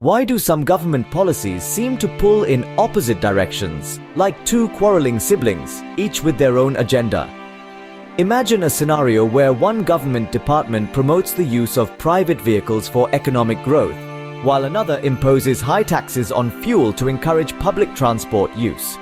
Why do some government policies seem to pull in opposite directions, like two quarreling siblings, each with their own agenda? Imagine a scenario where one government department promotes the use of private vehicles for economic growth, while another imposes high taxes on fuel to encourage public transport use.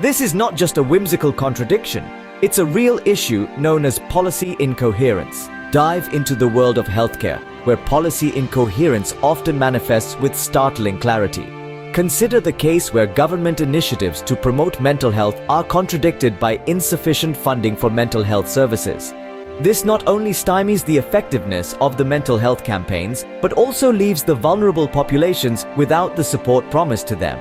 This is not just a whimsical contradiction, it's a real issue known as policy incoherence. Dive into the world of healthcare, where policy incoherence often manifests with startling clarity. Consider the case where government initiatives to promote mental health are contradicted by insufficient funding for mental health services. This not only stymies the effectiveness of the mental health campaigns, but also leaves the vulnerable populations without the support promised to them.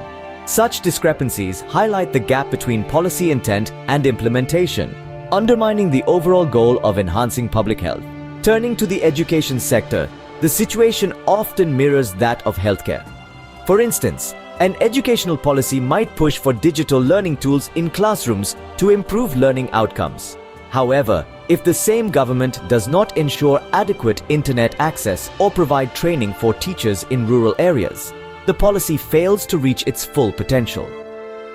Such discrepancies highlight the gap between policy intent and implementation, undermining the overall goal of enhancing public health. Turning to the education sector, the situation often mirrors that of healthcare. For instance, an educational policy might push for digital learning tools in classrooms to improve learning outcomes. However, if the same government does not ensure adequate internet access or provide training for teachers in rural areas, the policy fails to reach its full potential.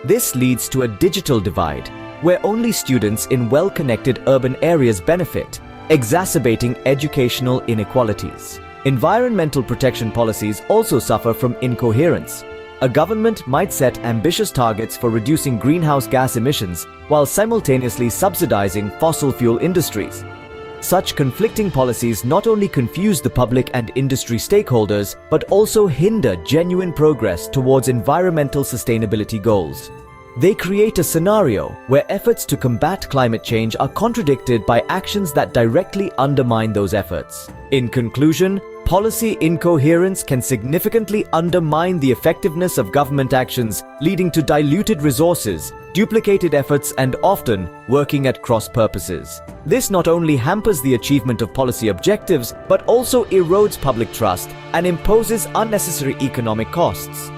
This leads to a digital divide, where only students in well-connected urban areas benefit, exacerbating educational inequalities. Environmental protection policies also suffer from incoherence. A government might set ambitious targets for reducing greenhouse gas emissions while simultaneously subsidizing fossil fuel industries. Such conflicting policies not only confuse the public and industry stakeholders, but also hinder genuine progress towards environmental sustainability goals. They create a scenario where efforts to combat climate change are contradicted by actions that directly undermine those efforts. In conclusion, policy incoherence can significantly undermine the effectiveness of government actions, leading to diluted resources, duplicated efforts, and often working at cross purposes. This not only hampers the achievement of policy objectives, but also erodes public trust and imposes unnecessary economic costs.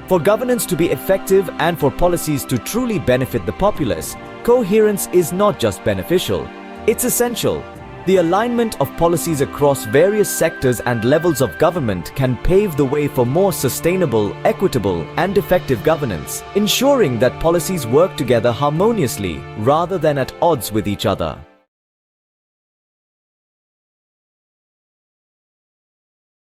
For governance to be effective and for policies to truly benefit the populace, coherence is not just beneficial, it's essential. The alignment of policies across various sectors and levels of government can pave the way for more sustainable, equitable, and effective governance, ensuring that policies work together harmoniously rather than at odds with each other.